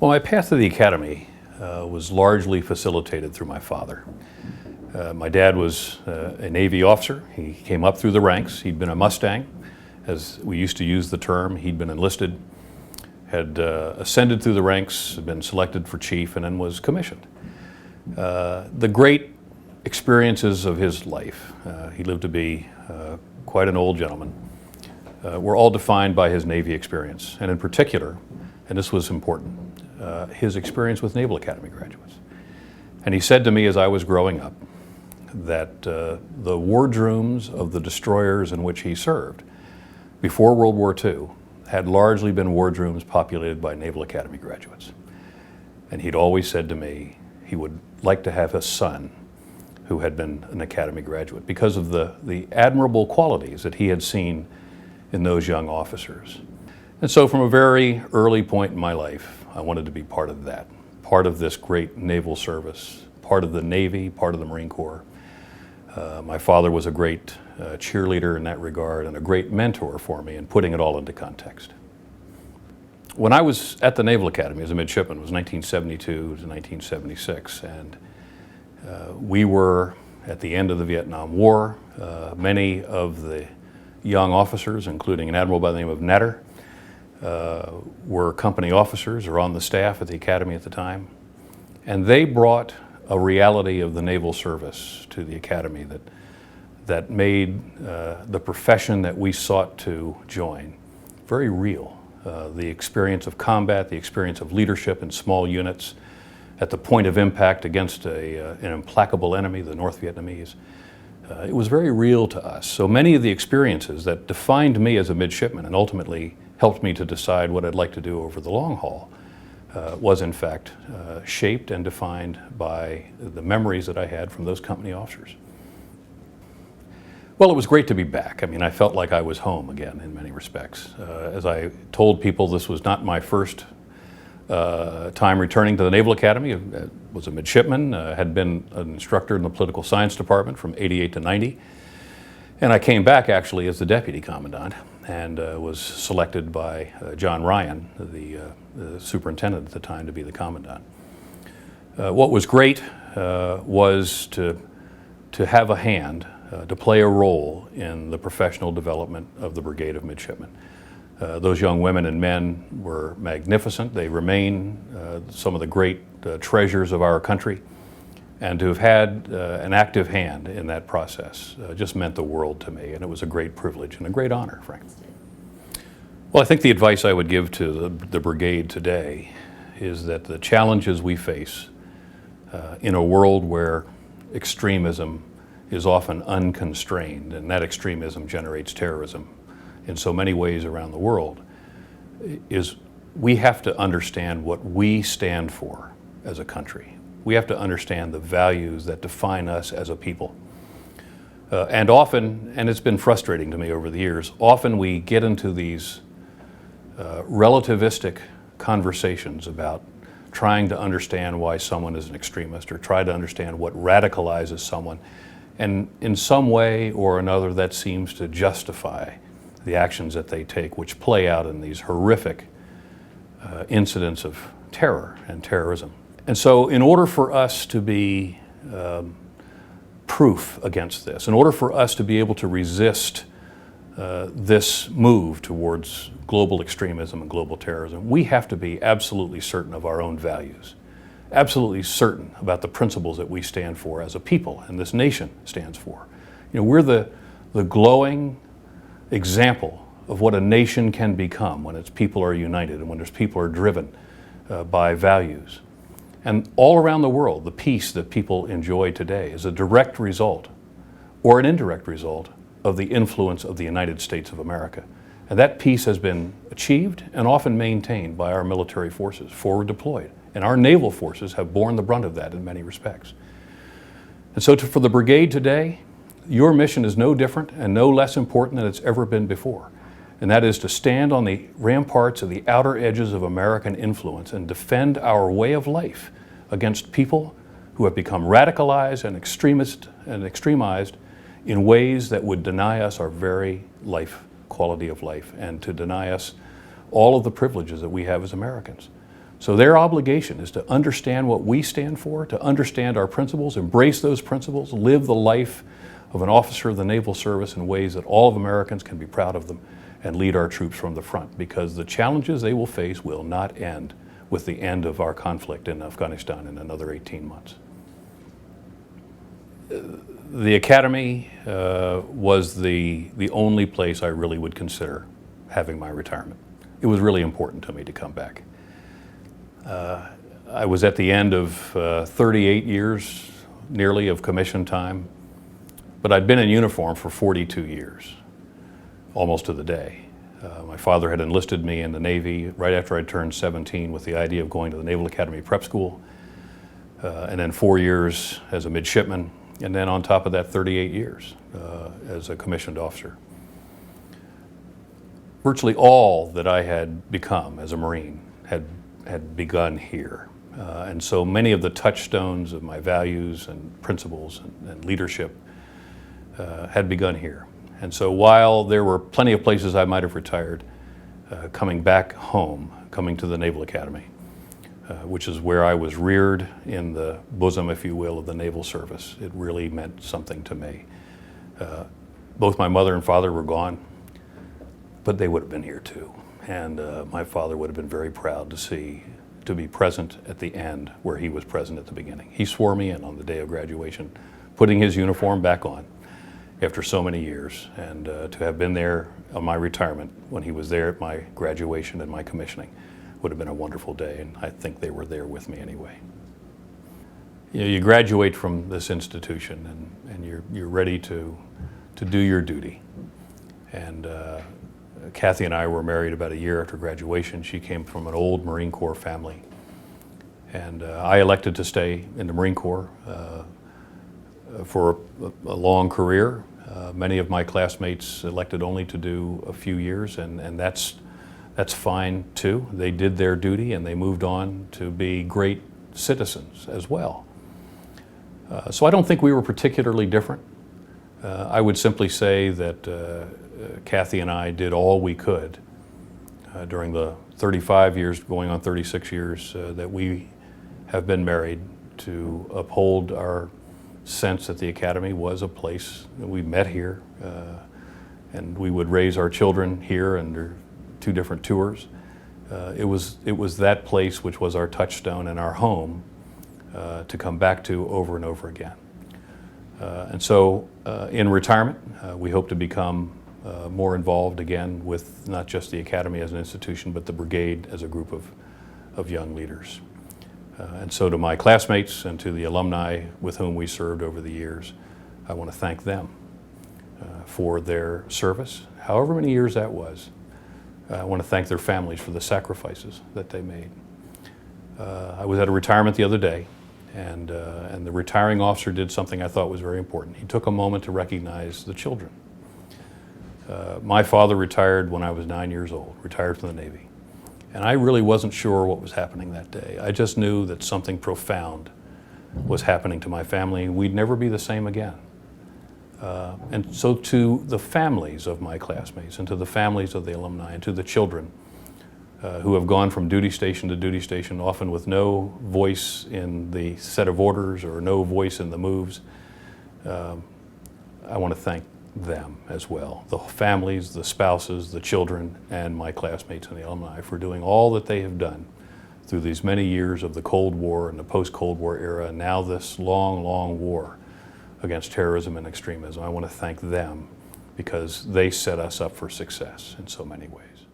Well, my path to the academy was largely facilitated through my father. My dad was a Navy officer. He came up through the ranks. He'd been a Mustang, as we used to use the term. He'd been enlisted, had ascended through the ranks, had been selected for chief, and then was commissioned. The great experiences of his life, he lived to be quite an old gentleman, were all defined by his Navy experience, and in particular, and this was important, his experience with Naval Academy graduates. And he said to me as I was growing up that the wardrooms of the destroyers in which he served before World War II had largely been wardrooms populated by Naval Academy graduates. And he'd always said to me he would like to have a son who had been an Academy graduate because of the admirable qualities that he had seen in those young officers. And so from a very early point in my life, I wanted to be part of that, part of this great naval service, part of the Navy, part of the Marine Corps. My father was a great cheerleader in that regard and a great mentor for me in putting it all into context. When I was at the Naval Academy as a midshipman, it was 1972 to 1976, and we were at the end of the Vietnam War. Many of the young officers, including an admiral by the name of Netter, were company officers or on the staff at the Academy at the time, and they brought a reality of the naval service to the Academy that made the profession that we sought to join very real. The experience of combat, the experience of leadership in small units at the point of impact against an implacable enemy, the North Vietnamese. It was very real to us. So many of the experiences that defined me as a midshipman and ultimately helped me to decide what I'd like to do over the long haul was in fact shaped and defined by the memories that I had from those company officers. Well, it was great to be back. I mean, I felt like I was home again in many respects. As I told people, this was not my first time returning to the Naval Academy. I was a midshipman, had been an instructor in the political science department from '88 to '90. And I came back actually as the deputy commandant and was selected by John Ryan, the superintendent at the time, to be the commandant. What was great was to have a hand, to play a role in the professional development of the Brigade of Midshipmen. Those young women and men were magnificent. They remain some of the great treasures of our country. And to have had an active hand in that process just meant the world to me, and it was a great privilege and a great honor, frankly. Well, I think the advice I would give to the brigade today is that the challenges we face in a world where extremism is often unconstrained, and that extremism generates terrorism in so many ways around the world, is we have to understand what we stand for as a country. We have to understand the values that define us as a people. And often, and it's been frustrating to me over the years, often we get into these relativistic conversations about trying to understand why someone is an extremist or try to understand what radicalizes someone. And in some way or another, that seems to justify the actions that they take, which play out in these horrific incidents of terror and terrorism. And so in order for us to be proof against this, in order for us to be able to resist this move towards global extremism and global terrorism, we have to be absolutely certain of our own values, absolutely certain about the principles that we stand for as a people and this nation stands for. You know, we're the glowing example of what a nation can become when its people are united and when its people are driven by values. And all around the world, the peace that people enjoy today is a direct result or an indirect result of the influence of the United States of America. And that peace has been achieved and often maintained by our military forces, forward deployed. And our naval forces have borne the brunt of that in many respects. And so for the brigade today, your mission is no different and no less important than it's ever been before. And that is to stand on the ramparts of the outer edges of American influence and defend our way of life against people who have become radicalized and extremized in ways that would deny us our very life, quality of life, and to deny us all of the privileges that we have as Americans. So their obligation is to understand what we stand for, to understand our principles, embrace those principles, live the life of an officer of the Naval Service in ways that all of Americans can be proud of them, and lead our troops from the front, because the challenges they will face will not end with the end of our conflict in Afghanistan in another 18 months. The Academy was the only place I really would consider having my retirement. It was really important to me to come back. I was at the end of 38 years, nearly, of commission time, but I'd been in uniform for 42 years, almost to the day. My father had enlisted me in the Navy right after I turned 17 with the idea of going to the Naval Academy Prep School, and then 4 years as a midshipman, and then on top of that 38 years as a commissioned officer. Virtually all that I had become as a Marine had begun here. And so many of the touchstones of my values and principles and leadership had begun here. And so while there were plenty of places I might have retired, coming back home, coming to the Naval Academy, which is where I was reared in the bosom, if you will, of the Naval Service, it really meant something to me. Both my mother and father were gone, but they would have been here too. And my father would have been very proud to be present at the end where he was present at the beginning. He swore me in on the day of graduation, putting his uniform back on after so many years, and to have been there on my retirement when he was there at my graduation and my commissioning would have been a wonderful day, and I think they were there with me anyway. You know, you graduate from this institution and you're ready to do your duty. And Kathy and I were married about a year after graduation. She came from an old Marine Corps family, and I elected to stay in the Marine Corps for a long career. Many of my classmates elected only to do a few years, and that's fine too. They did their duty and they moved on to be great citizens as well. So I don't think we were particularly different. I would simply say that Kathy and I did all we could during the 35 years, going on 36 years that we have been married, to uphold our sense that the Academy was a place that we met here, and we would raise our children here under 2 different tours. It was that place which was our touchstone and our home to come back to over and over again. And so in retirement, we hope to become more involved again with not just the Academy as an institution, but the brigade as a group of young leaders. And so to my classmates and to the alumni with whom we served over the years, I want to thank them for their service, however many years that was. I want to thank their families for the sacrifices that they made. I was at a retirement the other day, and the retiring officer did something I thought was very important. He took a moment to recognize the children. My father retired when I was 9 years old, retired from the Navy. And I really wasn't sure what was happening that day. I just knew that something profound was happening to my family. We'd never be the same again. And so to the families of my classmates and to the families of the alumni and to the children who have gone from duty station to duty station, often with no voice in the set of orders or no voice in the moves, I want to thank them as well. The families, the spouses, the children, and my classmates and the alumni for doing all that they have done through these many years of the Cold War and the post-Cold War era, and now this long, long war against terrorism and extremism. I want to thank them because they set us up for success in so many ways.